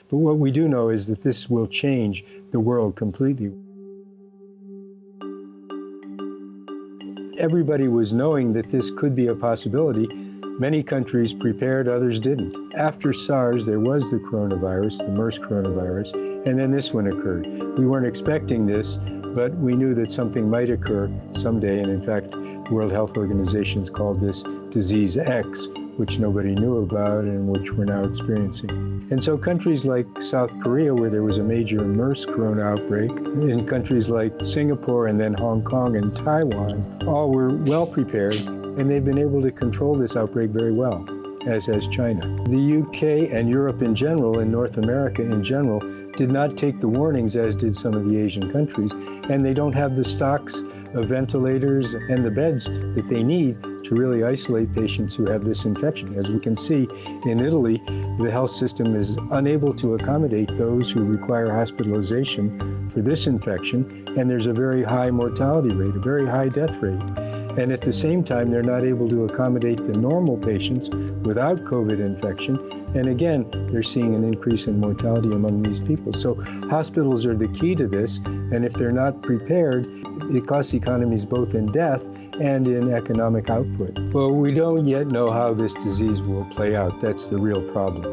But what we do know is that this will change the world completely. Everybody was knowing that this could be a possibility. Many countries prepared, others didn't. After SARS, there was the coronavirus, the MERS coronavirus, and then this one occurred. We weren't expecting this, but we knew that something might occur someday, and in fact, the World Health Organization's called this disease X, which nobody knew about and which we're now experiencing. And so countries like South Korea, where there was a major MERS corona outbreak, in countries like Singapore and then Hong Kong and Taiwan, all were well prepared, and they've been able to control this outbreak very well, as has China. The UK and Europe in general, and North America in general, did not take the warnings as did some of the Asian countries, and they don't have the stocks of ventilators and the beds that they need to really isolate patients who have this infection. As we can see in Italy, the health system is unable to accommodate those who require hospitalization for this infection, and there's a very high mortality rate, a very high death rate. And at the same time, they're not able to accommodate the normal patients without COVID infection. And again, they're seeing an increase in mortality among these people. So hospitals are the key to this. And if they're not prepared, it costs economies both in death and in economic output. Well, we don't yet know how this disease will play out. That's the real problem.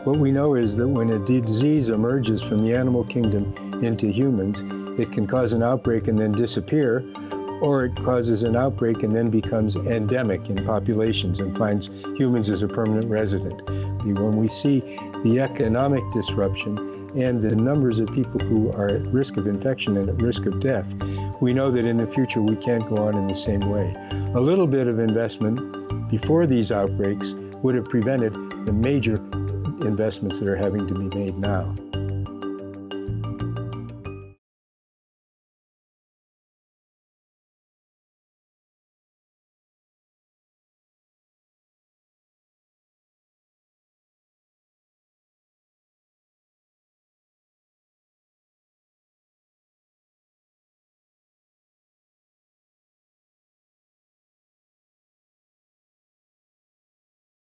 What we know is that when a disease emerges from the animal kingdom into humans, it can cause an outbreak and then disappear, or it causes an outbreak and then becomes endemic in populations and finds humans as a permanent resident. When we see the economic disruption and the numbers of people who are at risk of infection and at risk of death, we know that in the future we can't go on in the same way. A little bit of investment before these outbreaks would have prevented the major investments that are having to be made now.